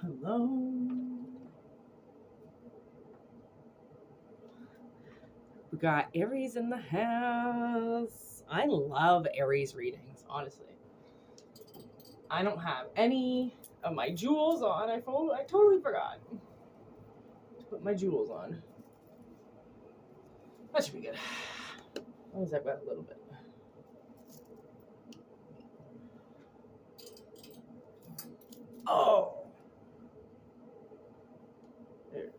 Hello. We got Aries in the house. I love Aries readings, honestly. I don't have any of my jewels on. I totally forgot to put my jewels on. That should be good. As long as I've got a little bit. Oh! There it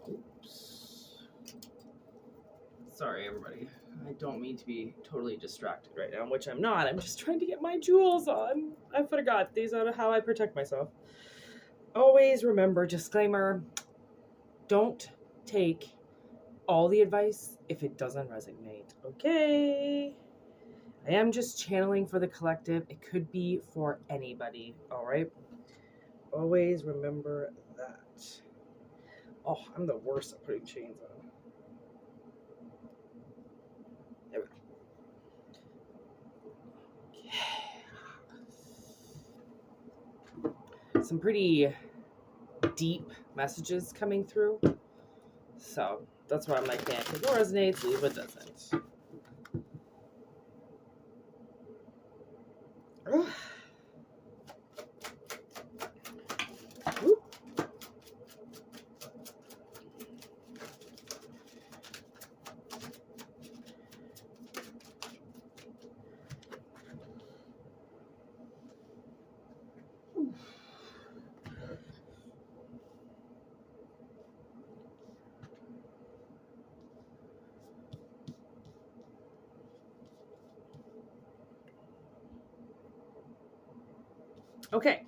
is. Oops. Sorry, everybody. I don't mean to be totally distracted right now, which I'm not. I'm just trying to get my jewels on. I forgot. These are how I protect myself. Always remember, disclaimer, don't take all the advice if it doesn't resonate, okay? I am just channeling for the collective. It could be for anybody, all right? Always remember that. Oh, I'm the worst at putting chains on. There we go. Okay. Some pretty deep messages coming through. So that's why I'm like, man, if it resonates, leave it doesn't. Okay.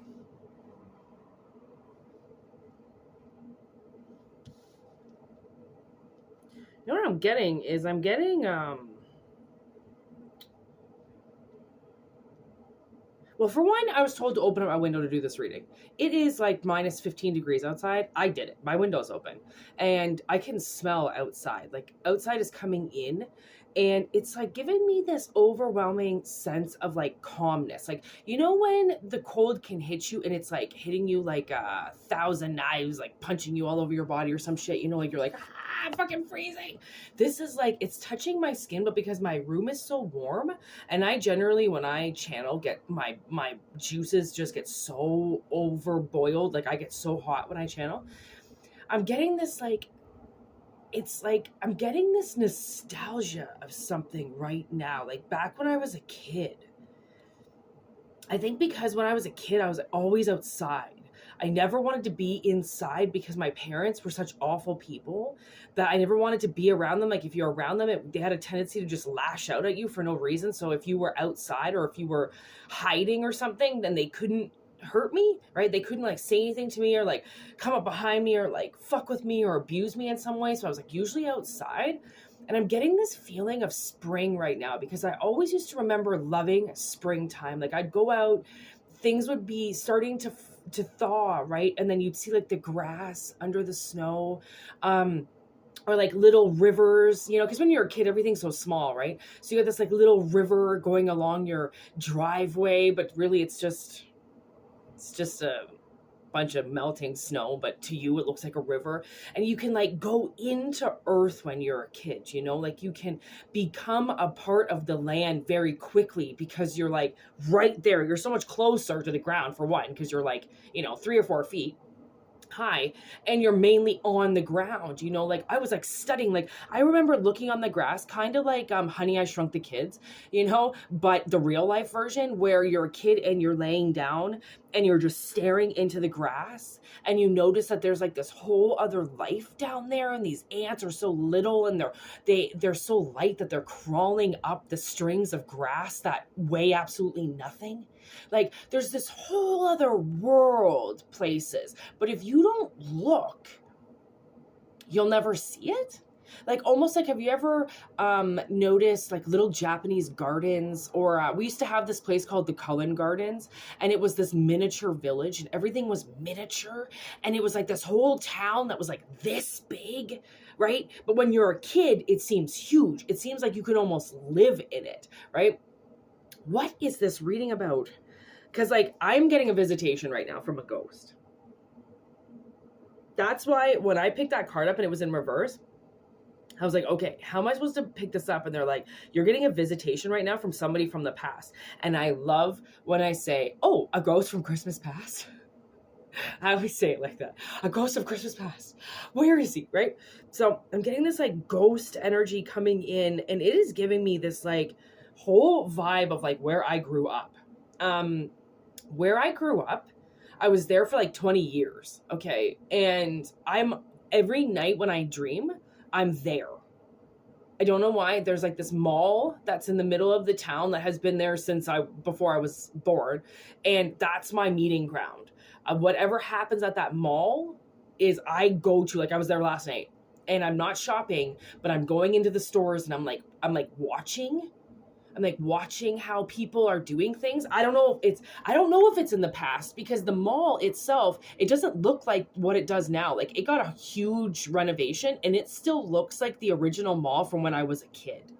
You know what I'm getting is well, for one, I was told to open up my window to do this reading. It is like minus 15 degrees outside. I did it. My window's open. And I can smell outside. Like, outside is coming in. And it's like giving me this overwhelming sense of like calmness. Like, you know when the cold can hit you and it's like hitting you like 1,000 knives, like punching you all over your body or some shit, you know, like you're like, I'm fucking freezing. This is like, it's touching my skin, but because my room is so warm, and I generally, when I channel, get my juices just get so overboiled. Like I get so hot when I channel. I'm getting this like, it's like I'm getting this nostalgia of something right now. Like back when I was a kid. I think because when I was a kid, I was always outside. I never wanted to be inside because my parents were such awful people that I never wanted to be around them. Like if you're around them, they had a tendency to just lash out at you for no reason. So if you were outside or if you were hiding or something, then they couldn't hurt me, right? They couldn't like say anything to me or like come up behind me or like fuck with me or abuse me in some way. So I was like usually outside. And I'm getting this feeling of spring right now because I always used to remember loving springtime. Like I'd go out, things would be starting to thaw, right? And then you'd see like the grass under the snow, or like little rivers, you know, because when you're a kid, everything's so small, right? So you got this like little river going along your driveway, but really it's just a bunch of melting snow, but to you it looks like a river. And you can like go into earth when you're a kid, you know, like you can become a part of the land very quickly because you're like right there. You're so much closer to the ground, for one, because you're like, you know, 3 or 4 feet high and you're mainly on the ground, you know. Like I was like studying, like I remember looking on the grass kind of like Honey, I Shrunk the Kids, you know, but the real life version where you're a kid and you're laying down and you're just staring into the grass and you notice that there's like this whole other life down there and these ants are so little and they're so light that they're crawling up the strings of grass that weigh absolutely nothing. Like there's this whole other world places, but if you don't look, you'll never see it. Like almost like, have you ever noticed like little Japanese gardens, or we used to have this place called the Cullen Gardens, and it was this miniature village and everything was miniature and it was like this whole town that was like this big, right? But when you're a kid, it seems huge. It seems like you can almost live in it, right? What is this reading about? Because, like, I'm getting a visitation right now from a ghost. That's why when I picked that card up and it was in reverse, I was like, okay, how am I supposed to pick this up? And they're like, you're getting a visitation right now from somebody from the past. And I love when I say, oh, a ghost from Christmas past. I always say it like that. A ghost of Christmas past. Where is he? Right? So I'm getting this like ghost energy coming in, and it is giving me this like whole vibe of like where I grew up. Where I grew up, I was there for like 20 years. Okay. And every night when I dream, I'm there. I don't know why. There's like this mall that's in the middle of the town that has been there since before I was born. And that's my meeting ground. Whatever happens at that mall is I go to, like I was there last night and I'm not shopping, but I'm going into the stores and I'm like watching. I'm like watching how people are doing things. I don't know if it's in the past, because the mall itself, it doesn't look like what it does now. Like it got a huge renovation and it still looks like the original mall from when I was a kid.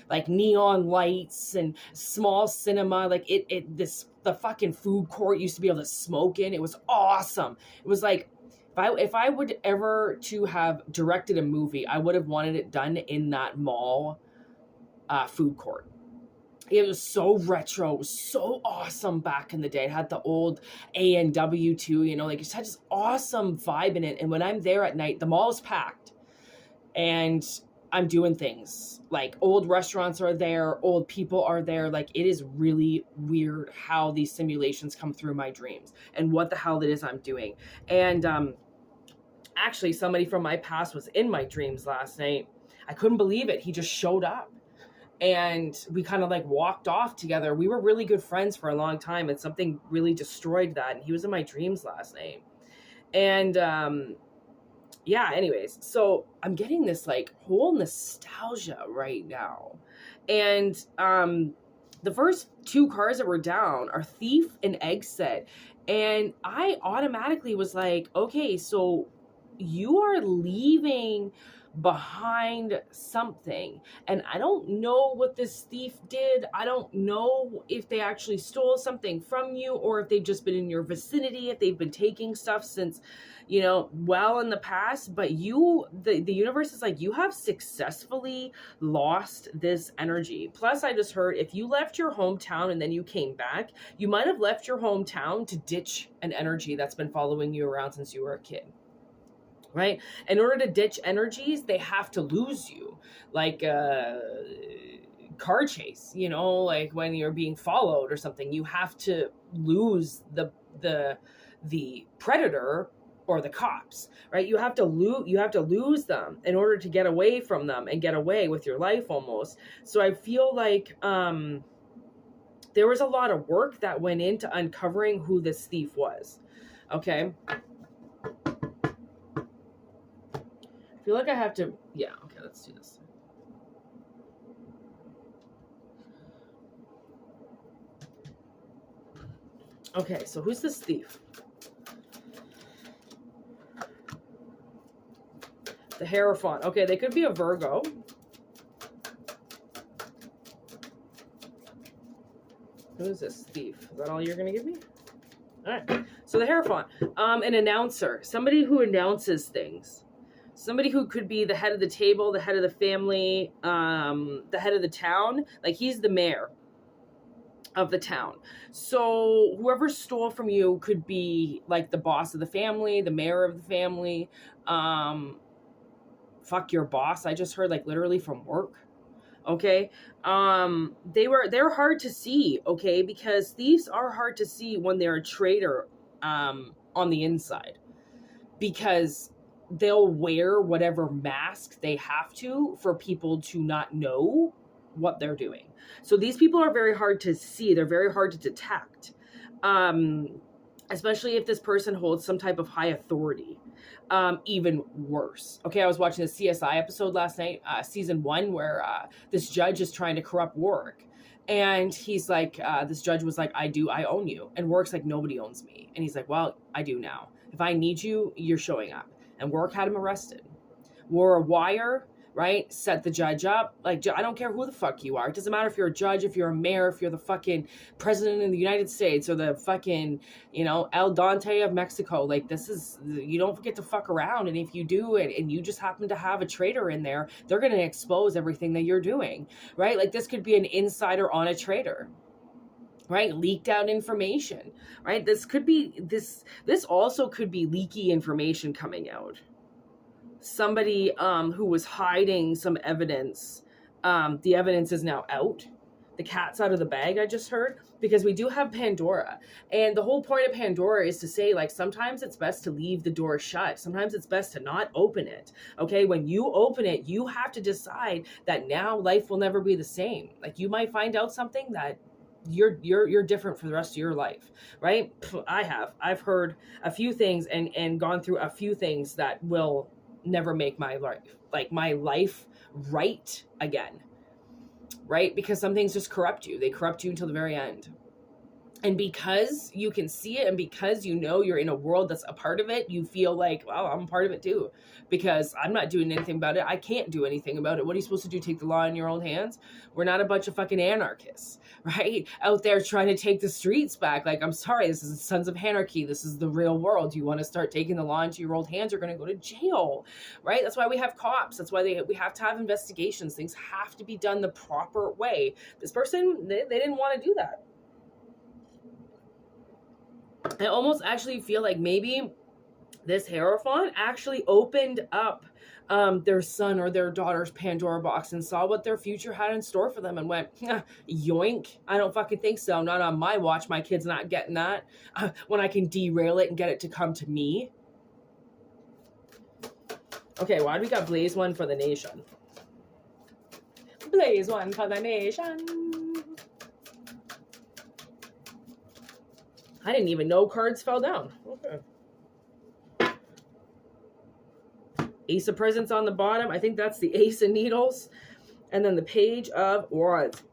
Like neon lights and small cinema, like the fucking food court used to be able to smoke in. It was awesome. It was like, if I would ever to have directed a movie, I would have wanted it done in that mall food court. It was so retro. It was so awesome back in the day. It had the old A&W too, you know, like it had this awesome vibe in it. And when I'm there at night, the mall is packed and I'm doing things. Like old restaurants are there, old people are there. Like it is really weird how these simulations come through my dreams and what the hell it is I'm doing. And actually somebody from my past was in my dreams last night. I couldn't believe it. He just showed up. And we kind of like walked off together. We were really good friends for a long time, and something really destroyed that. And he was in my dreams last night. And yeah, anyways, so I'm getting this like whole nostalgia right now. And the first two cards that were down are Thief and Exit. And I automatically was like, okay, so you are leaving behind something, and I don't know what this thief did. I don't know if they actually stole something from you, or if they've just been in your vicinity, if they've been taking stuff since, you know, well in the past. But the universe is like, you have successfully lost this energy. Plus I just heard if you left your hometown and then you came back, you might have left your hometown to ditch an energy that's been following you around since you were a kid. Right? In order to ditch energies, they have to lose you. Like car chase, you know, like when you're being followed or something, you have to lose the predator or the cops, right? You have to lose them in order to get away from them and get away with your life almost. So I feel like there was a lot of work that went into uncovering who this thief was. Okay. I feel like I have to, yeah, okay, let's do this. Okay, so who's this thief? The Hierophant. Okay, they could be a Virgo. Who is this thief? Is that all you're going to give me? All right, so the Hierophant. An announcer. Somebody who announces things. Somebody who could be the head of the table, the head of the family, the head of the town. Like he's the mayor of the town. So whoever stole from you could be like the boss of the family, the mayor of the family. Fuck your boss. I just heard like literally from work. Okay. They're hard to see. Okay. Because thieves are hard to see when they're a traitor on the inside. Because they'll wear whatever mask they have to for people to not know what they're doing. So these people are very hard to see. They're very hard to detect. Especially if this person holds some type of high authority. Even worse. Okay, I was watching a CSI episode last night, season 1, where this judge is trying to corrupt Warwick. And he's like, this judge was like, I own you. And Warwick's like, nobody owns me. And he's like, well, I do now. If I need you, you're showing up. And Warwick had him arrested. Wore a wire right? Set the judge up. Like, I don't care who the fuck you are. It doesn't matter if you're a judge, if you're a mayor, if you're the fucking president of the United States or the fucking, you know, El Dante of Mexico. Like, this is, you don't get to fuck around. And if you do it and you just happen to have a traitor in there, they're going to expose everything that you're doing, right? Like, this could be an insider on a traitor, right? Leaked out information, right? This could be, this also could be leaky information coming out. Somebody who was hiding some evidence, the evidence is now out. The cat's out of the bag, I just heard, because we do have Pandora. And the whole point of Pandora is to say, like, sometimes it's best to leave the door shut. Sometimes it's best to not open it. Okay, when you open it, you have to decide that now life will never be the same. Like, you might find out something that you're different for the rest of your life, right? I've heard a few things and gone through a few things that will never make my life right again, right? Because some things just corrupt you. They corrupt you until the very end. And because you can see it and because you know you're in a world that's a part of it, you feel like, well, I'm a part of it too. Because I'm not doing anything about it. I can't do anything about it. What are you supposed to do? Take the law in your own hands? We're not a bunch of fucking anarchists, right? Out there trying to take the streets back. Like, I'm sorry, this is Sons of Anarchy. This is the real world. You want to start taking the law into your own hands, you're going to go to jail, right? That's why we have cops. That's why we have to have investigations. Things have to be done the proper way. This person, they didn't want to do that. I almost actually feel like maybe this Hierophant actually opened up their son or their daughter's Pandora box and saw what their future had in store for them and went, yoink, I don't fucking think so. Not on my watch. My kid's not getting that. When I can derail it and get it to come to me. Okay, why do we got Blaze one for the nation? Blaze one for the nation. I didn't even know cards fell down. Okay. Ace of Presents on the bottom. I think that's the Ace of Needles. And then the Page of Wands.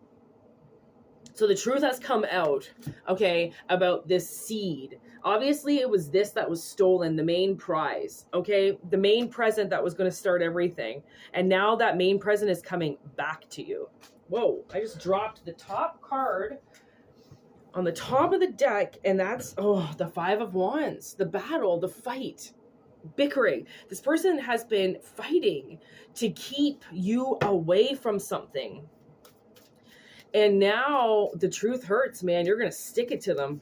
So the truth has come out, okay, about this seed. Obviously, it was this that was stolen, the main prize, okay? The main present that was going to start everything. And now that main present is coming back to you. Whoa, I just dropped the top card on the top of the deck, and that's, the Five of Wands, the battle, the fight. Bickering. This person has been fighting to keep you away from something. And now the truth hurts, man. You're going to stick it to them.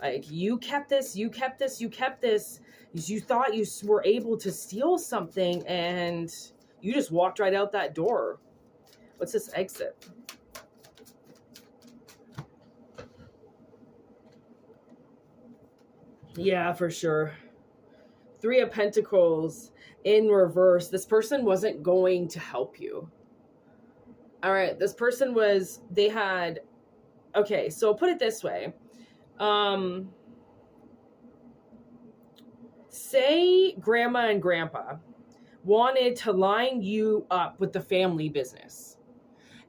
Like, you kept this, you kept this, you kept this. You thought you were able to steal something and you just walked right out that door. What's this exit? Yeah, for sure. Three of Pentacles in reverse. This person wasn't going to help you. All right. This person was, they had, okay, so put it this way. Say grandma and grandpa wanted to line you up with the family business.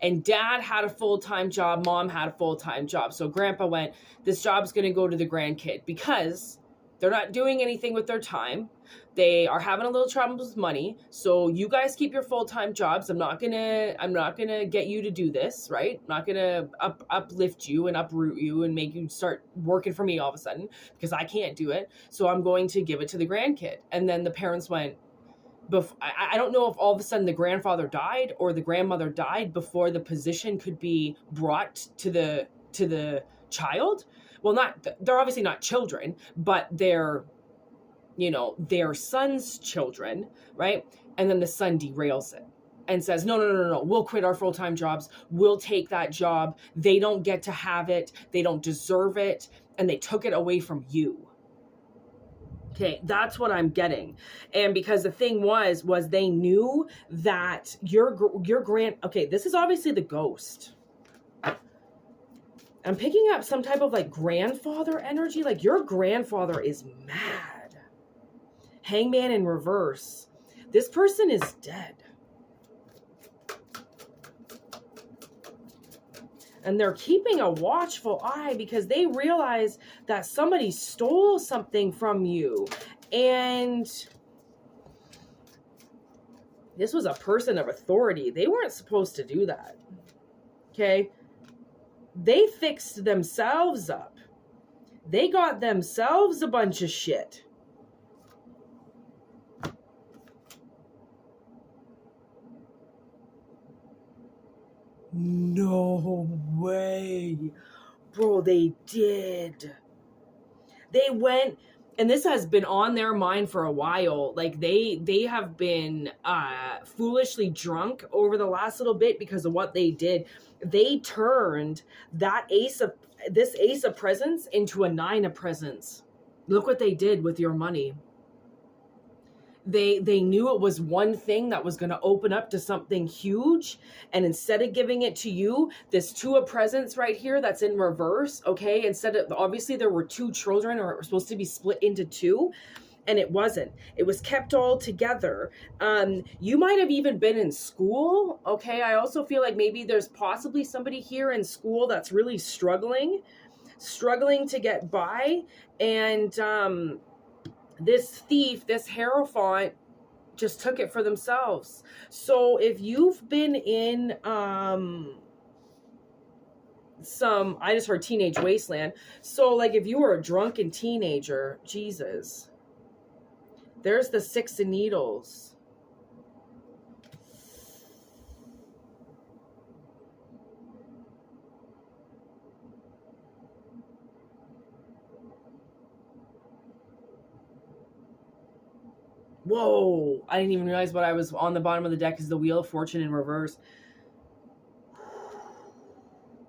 And dad had a full-time job. Mom had a full-time job. So grandpa went, this job's going to go to the grandkid because they're not doing anything with their time. They are having a little trouble with money. So you guys keep your full-time jobs. I'm not gonna get you to do this, right? I'm not gonna uplift you and uproot you and make you start working for me all of a sudden because I can't do it. So I'm going to give it to the grandkid. And then the parents went, I don't know if all of a sudden the grandfather died or the grandmother died before the position could be brought to the child. Well, they're obviously not children, but they're, their son's children, right? And then the son derails it and says, no, we'll quit our full-time jobs. We'll take that job. They don't get to have it. They don't deserve it. And they took it away from you. Okay, that's what I'm getting. And because the thing was they knew that okay, this is obviously the ghost. I'm picking up some type of like grandfather energy. Like your grandfather is mad. Hangman in reverse. This person is dead. And they're keeping a watchful eye because they realize that somebody stole something from you. And This was a person of authority. They weren't supposed to do that. Okay? They fixed themselves up. They got themselves a bunch of shit. No way. Bro, they did. They went, and this has been on their mind for a while. Like they have been foolishly drunk over the last little bit because of what they did. They turned this ace of presents into a 9 of presents. Look what they did with your money. They knew it was one thing that was going to open up to something huge, and instead of giving it to you, this 2 of presents right here that's in reverse, okay, instead of, obviously there were 2 children, or it was supposed to be split into 2, and it wasn't. It was kept all together. You might have even been in school, okay? I also feel like maybe there's possibly somebody here in school that's really struggling to get by, and this thief, this Hierophant, just took it for themselves. So if you've been in I just heard teenage wasteland. So like if you were a drunken teenager, Jesus, there's the 6 of needles. Whoa, I didn't even realize what I was on the bottom of the deck is the Wheel of Fortune in reverse.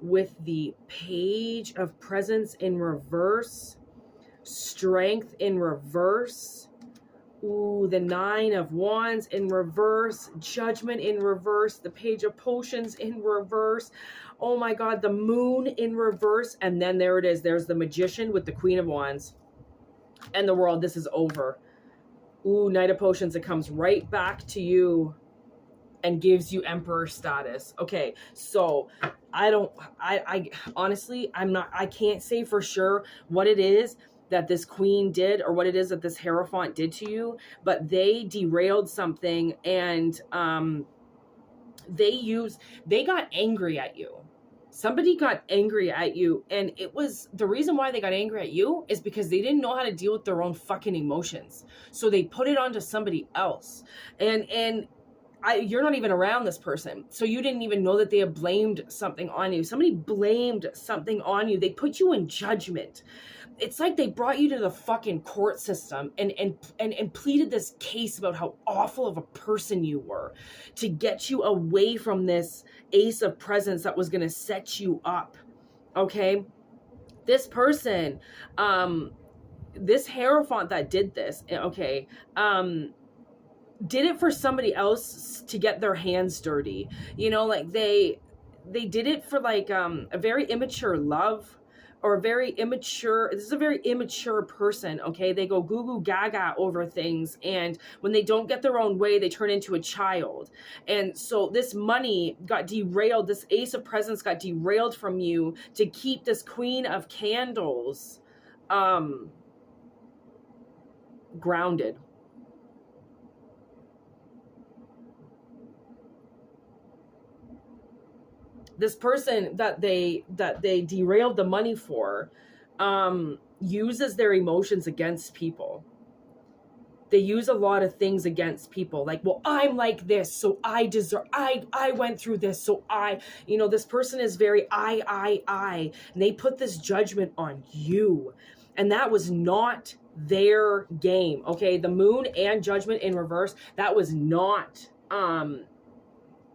With the Page of Presents in reverse, Strength in reverse, ooh, the 9 of Wands in reverse, Judgment in reverse, the Page of Potions in reverse, oh my God, the Moon in reverse, and then there it is, there's the Magician with the Queen of Wands and the World. This is over. Ooh, Knight of Potions, it comes right back to you and gives you Emperor status. Okay, so I honestly, I can't say for sure what it is that this queen did or what it is that this Hierophant did to you, but they derailed something, and they got angry at you. Somebody got angry at you, and it was the reason why they got angry at you is because they didn't know how to deal with their own fucking emotions. So they put it onto somebody else. And you're not even around this person, so you didn't even know that they had blamed something on you. Somebody blamed something on you. They put you in judgment. It's like they brought you to the fucking court system and pleaded this case about how awful of a person you were to get you away from this Ace of Presents that was going to set you up. Okay, this person, this Hierophant that did this, okay, did it for somebody else to get their hands dirty. You know, like they did it for like a very immature love, or a very immature, this is a very immature person, okay? They go goo goo gaga over things, and when they don't get their own way, they turn into a child. And so this money got derailed, this Ace of Presents got derailed from you to keep this Queen of Candles grounded. This person that they derailed the money for uses their emotions against people. They use a lot of things against people, like, well, I'm like this, so I deserve, I went through this, so you know, this person is very I, and they put this judgment on you, and that was not their game. Okay, the Moon and Judgment in reverse, that was not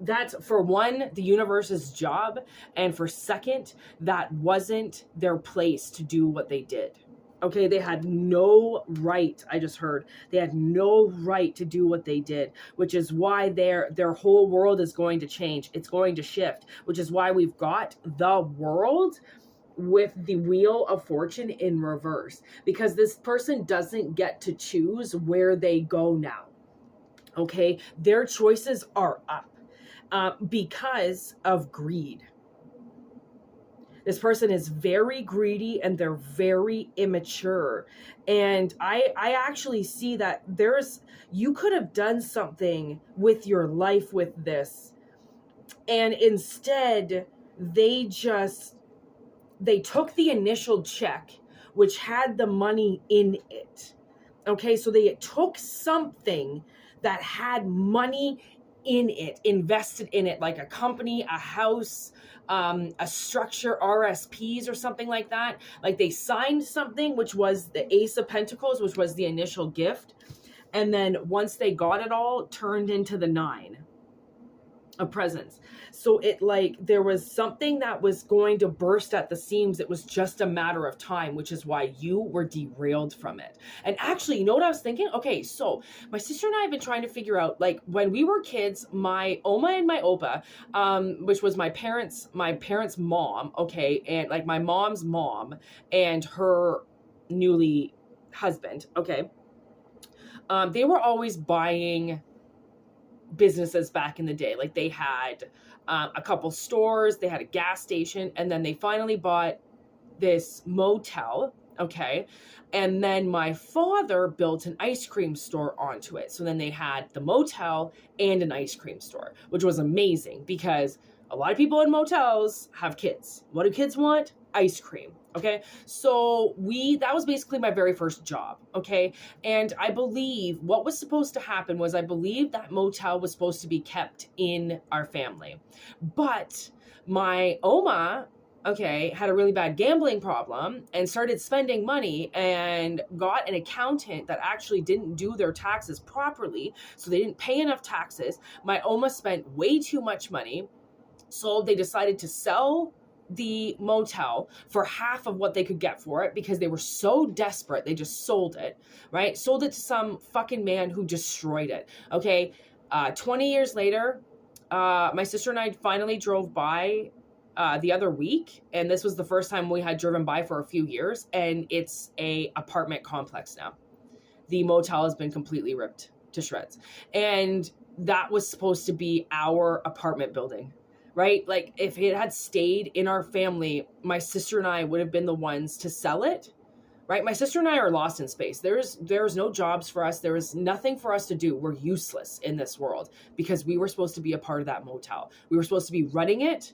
that's, for one, the universe's job, and for second, that wasn't their place to do what they did. Okay, they had no right, I just heard, they had no right to do what they did, which is why their whole world is going to change. It's going to shift, which is why we've got the World with the Wheel of Fortune in reverse, because this person doesn't get to choose where they go now. Okay, their choices are up. Because of greed. This person is very greedy and they're very immature. And I actually see that you could have done something with your life with this. And instead, they took the initial check, which had the money in it. Okay, so they took something that had money in it, invested in it, like a company, a house, a structure, RSPs or something like that. Like they signed something, which was the Ace of Pentacles, which was the initial gift. And then once they got it all, turned into the 9 of presents. So it like there was something that was going to burst at the seams. It was just a matter of time, which is why you were derailed from it. And actually, you know what I was thinking? Okay, so my sister and I have been trying to figure out, like when we were kids, my Oma and my Opa, which was my parents' mom, okay, and like my mom's mom and her newly husband, okay, they were always buying businesses back in the day. Like they had a couple stores, they had a gas station, and then they finally bought this motel, okay? And then my father built an ice cream store onto it. So then they had the motel and an ice cream store, which was amazing because a lot of people in motels have kids. What do kids want? Ice cream. Okay. So that was basically my very first job. Okay. And I believe what was supposed to happen was I believe that motel was supposed to be kept in our family. But my Oma, okay, had a really bad gambling problem and started spending money and got an accountant that actually didn't do their taxes properly. So they didn't pay enough taxes. My Oma spent way too much money. So they decided to sell the motel for half of what they could get for it because they were so desperate. They just sold it, right? Sold it to some fucking man who destroyed it. Okay. 20 years later, my sister and I finally drove by the other week, and this was the first time we had driven by for a few years, and it's a apartment complex now. The motel has been completely ripped to shreds, and that was supposed to be our apartment building. Right? Like if it had stayed in our family, my sister and I would have been the ones to sell it. Right? My sister and I are lost in space. There's no jobs for us. There is nothing for us to do. We're useless in this world because we were supposed to be a part of that motel. We were supposed to be running it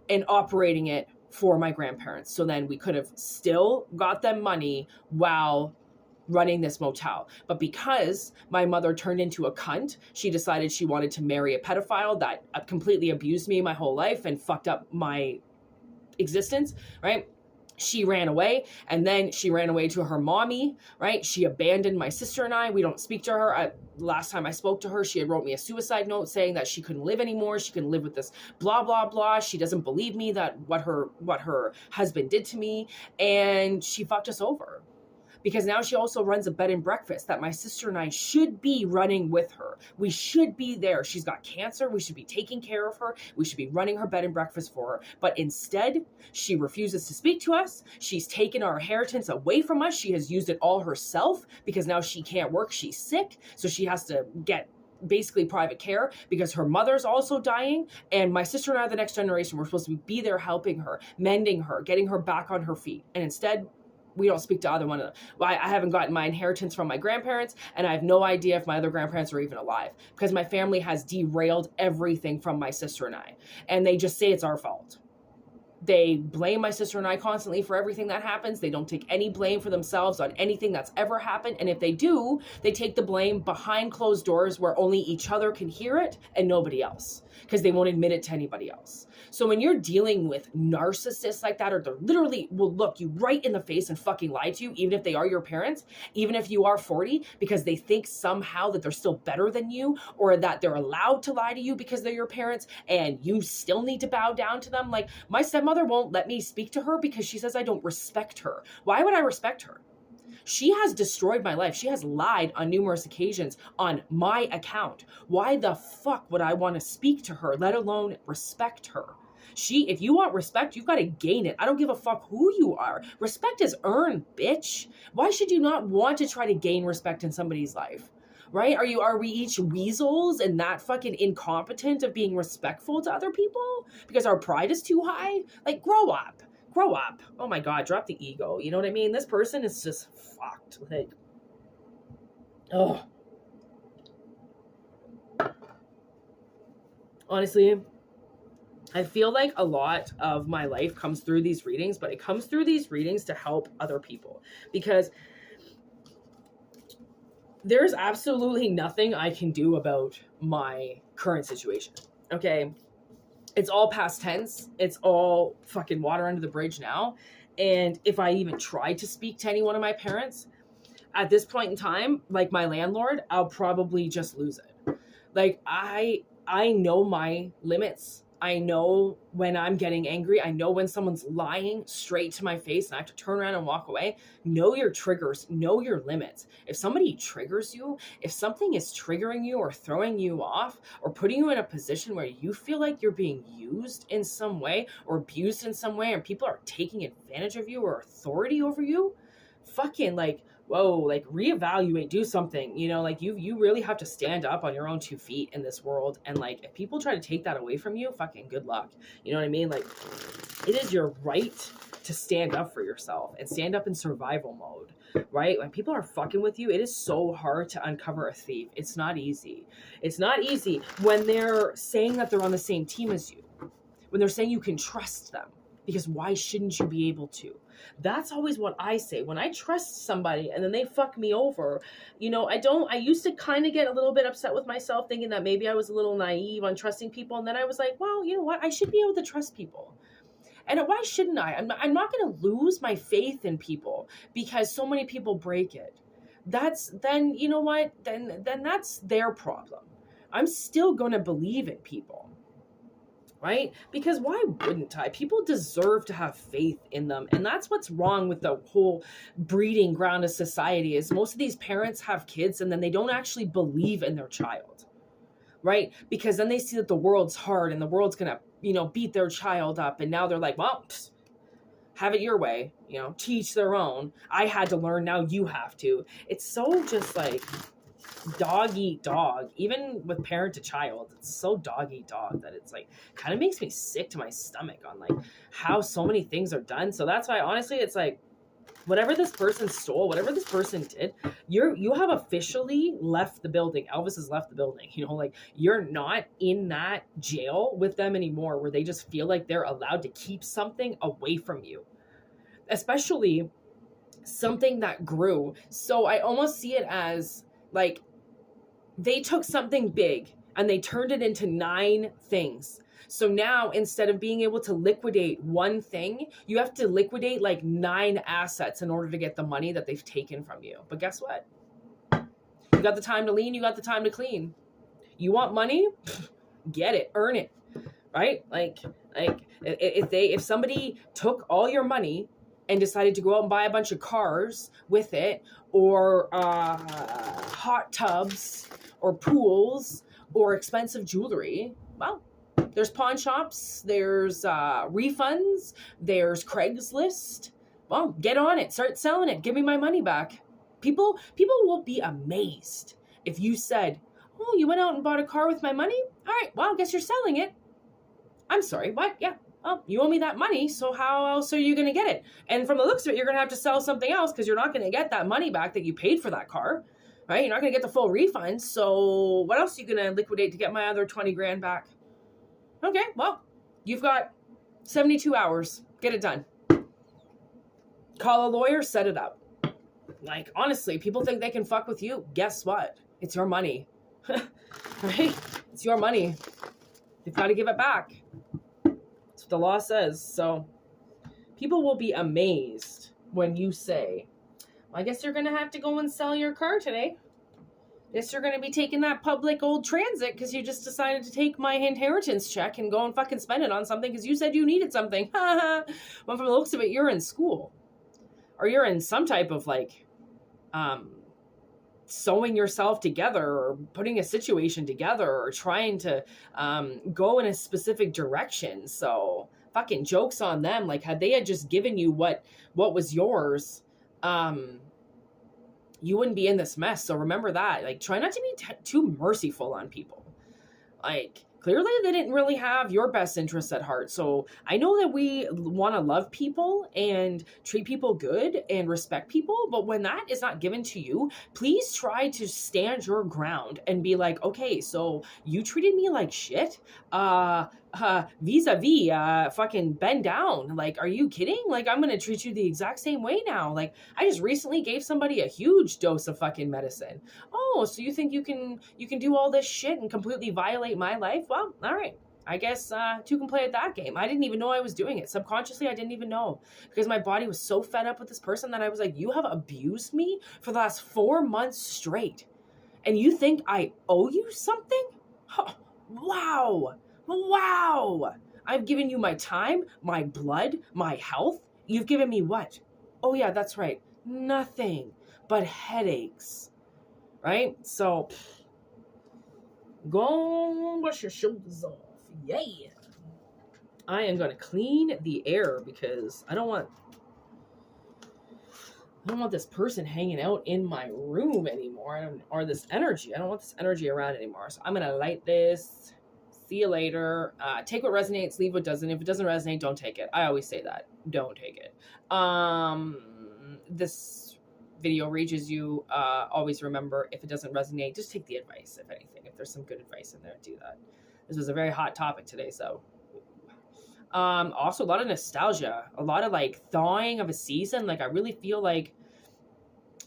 and operating it for my grandparents. So then we could have still got them money while running this motel. But because my mother turned into a cunt, she decided she wanted to marry a pedophile that completely abused me my whole life and fucked up my existence, right? She ran away, and then she ran away to her mommy, right? She abandoned my sister and I. We don't speak to her. Last time I spoke to her, she had wrote me a suicide note saying that she couldn't live anymore. She couldn't live with this blah, blah, blah. She doesn't believe me that what her husband did to me, and she fucked us over. Because now she also runs a bed and breakfast that my sister and I should be running with her. We should be there. She's got cancer. We should be taking care of her. We should be running her bed and breakfast for her. But instead, she refuses to speak to us. She's taken our inheritance away from us. She has used it all herself because now she can't work. She's sick. So she has to get basically private care because her mother's also dying, and my sister and I are the next generation. We're supposed to be there helping her, mending her, getting her back on her feet. And instead, we don't speak to either one of them. Well, I haven't gotten my inheritance from my grandparents, and I have no idea if my other grandparents are even alive because my family has derailed everything from my sister and I. And they just say it's our fault. They blame my sister and I constantly for everything that happens. They don't take any blame for themselves on anything that's ever happened. And if they do, they take the blame behind closed doors where only each other can hear it and nobody else, because they won't admit it to anybody else. So when you're dealing with narcissists like that, or they're literally will look you right in the face and fucking lie to you, even if they are your parents, even if you are 40, because they think somehow that they're still better than you, or that they're allowed to lie to you because they're your parents and you still need to bow down to them. Like my stepmother won't let me speak to her because she says I don't respect her. Why would I respect her? She has destroyed my life. She has lied on numerous occasions on my account. Why the fuck would I want to speak to her, let alone respect her? If you want respect, you've got to gain it. I don't give a fuck who you are. Respect is earned, bitch. Why should you not want to try to gain respect in somebody's life? Right? Are we each weasels and that fucking incompetent of being respectful to other people because our pride is too high? Like, grow up. grow up. Oh my God, drop the ego. You know what I mean? This person is just fucked. Like, oh. Honestly, I feel like a lot of my life comes through these readings, but it comes through these readings to help other people, because there's absolutely nothing I can do about my current situation. Okay. It's all past tense. It's all fucking water under the bridge now. And if I even try to speak to any one of my parents at this point in time, like my landlord, I'll probably just lose it. Like I know my limits. I know when I'm getting angry. I know when someone's lying straight to my face and I have to turn around and walk away. Know your triggers, know your limits. If somebody triggers you, if something is triggering you or throwing you off or putting you in a position where you feel like you're being used in some way or abused in some way, and people are taking advantage of you or authority over you, fucking like, whoa, like reevaluate, do something, you know, like you really have to stand up on your own 2 feet in this world. And like, if people try to take that away from you, fucking good luck. You know what I mean? Like, it is your right to stand up for yourself and stand up in survival mode, right? When people are fucking with you, it is so hard to uncover a thief. It's not easy. It's not easy when they're saying that they're on the same team as you, when they're saying you can trust them, because why shouldn't you be able to? That's always what I say. When I trust somebody and then they fuck me over, you know, I used to kind of get a little bit upset with myself, thinking that maybe I was a little naive on trusting people. And then I was like, well, you know what? I should be able to trust people. And why shouldn't I? I'm not going to lose my faith in people because so many people break it. Then, you know what? Then that's their problem. I'm still going to believe in people. Right? Because why wouldn't I? People deserve to have faith in them. And that's what's wrong with the whole breeding ground of society, is most of these parents have kids and then they don't actually believe in their child. Right? Because then they see that the world's hard and the world's going to, you know, beat their child up. And now they're like, well, have it your way, you know, teach their own. I had to learn, now you have to. It's so just like dog eat dog, even with parent to child. It's so dog eat dog that it's like kind of makes me sick to my stomach on like how so many things are done. So that's why honestly it's like, whatever this person stole, whatever this person did, you have officially left the building. Elvis has left the building. You know, like you're not in that jail with them anymore where they just feel like they're allowed to keep something away from you, especially something that grew. So I almost see it as like they took something big and they turned it into 9 things. So now instead of being able to liquidate one thing, you have to liquidate like 9 assets in order to get the money that they've taken from you. But guess what? You got the time to lean, you got the time to clean. You want money? Get it, earn it, right? Like if somebody took all your money and decided to go out and buy a bunch of cars with it, or hot tubs, or pools, or expensive jewelry, well, there's pawn shops, there's refunds, there's Craigslist. Well, get on it, start selling it, give me my money back. People will be amazed if you said, oh, you went out and bought a car with my money? All right, well, I guess you're selling it. I'm sorry, what? Yeah. Oh, you owe me that money, so how else are you going to get it? And from the looks of it, you're going to have to sell something else because you're not going to get that money back that you paid for that car, right? You're not going to get the full refund, so what else are you going to liquidate to get my other 20 grand back? Okay, well, you've got 72 hours. Get it done. Call a lawyer, set it up. Like, honestly, people think they can fuck with you. Guess what? It's your money, right? It's your money. You've got to give it back. That's what the law says. So people will be amazed when you say, well, I guess you're going to have to go and sell your car today. Guess you're going to be taking that public old transit because you just decided to take my inheritance check and go and fucking spend it on something because you said you needed something. Well, from the looks of it, you're in school. Or you're in some type of like sewing yourself together or putting a situation together or trying to go in a specific direction. So fucking jokes on them. Like, had they had just given you what was yours, you wouldn't be in this mess. So remember that. Like, try not to be too merciful on people. Like, Clearly, they didn't really have your best interests at heart. So I know that we want to love people and treat people good and respect people, but when that is not given to you, please try to stand your ground and be like, okay, so you treated me like shit. Vis-a-vis, fucking bend down. Like, are you kidding? Like, I'm gonna treat you the exact same way now. Like, I just recently gave somebody a huge dose of fucking medicine. Oh, so you think you can do all this shit and completely violate my life? Well, all right. I guess two can play at that game. I didn't even know I was doing it. Subconsciously, I didn't even know because my body was so fed up with this person that I was like, you have abused me for the last 4 months straight. And you think I owe you something? Huh. Wow. Wow. I've given you my time, my blood, my health. You've given me what? Oh, yeah, that's right. Nothing but headaches. Right? So, go wash your shoulders off. Yay. I am going to clean the air because I don't want this person hanging out in my room anymore, or this energy. I don't want this energy around anymore. So I'm going to light this. See you later. Take what resonates, leave what doesn't. If it doesn't resonate, don't take it. I always say that. Don't take it. This video reaches you. Always remember, if it doesn't resonate, just take the advice, if anything. If there's some good advice in there, do that. This was a very hot topic today, so. Also, a lot of nostalgia. A lot of, like, thawing of a season. Like, I really feel like,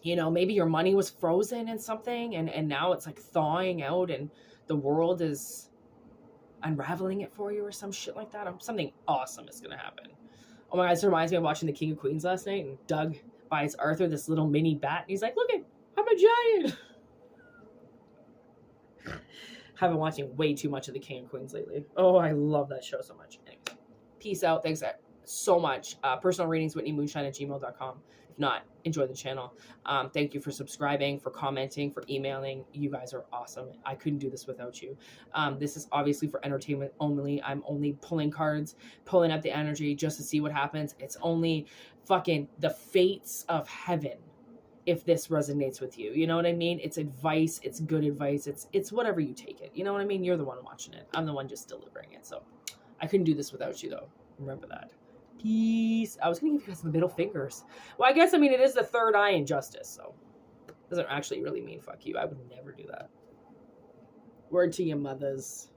you know, maybe your money was frozen in something, and now it's, like, thawing out, and the world is unraveling it for you or some shit like that. Something awesome is going to happen. Oh my God, this reminds me of watching The King of Queens last night, and Doug buys Arthur this little mini bat, and he's like, look, I'm a giant. I've been watching way too much of The King of Queens lately. Oh, I love that show so much. Anyways, peace out. Thanks so much. Personal readings, whitneymoonshine@gmail.com. If not, enjoy the channel. Thank you for subscribing, for commenting, for emailing. You guys are awesome. I couldn't do this without you. This is obviously for entertainment only. I'm only pulling cards, pulling up the energy just to see what happens. It's only fucking the fates of heaven if this resonates with you. You know what I mean? It's advice. It's good advice. It's whatever you take it. You know what I mean? You're the one watching it. I'm the one just delivering it. So I couldn't do this without you, though. Remember that. Peace. I was going to give you guys the middle fingers. Well, I guess, I mean, it is the third eye in justice, so it doesn't actually really mean fuck you. I would never do that. Word to your mothers.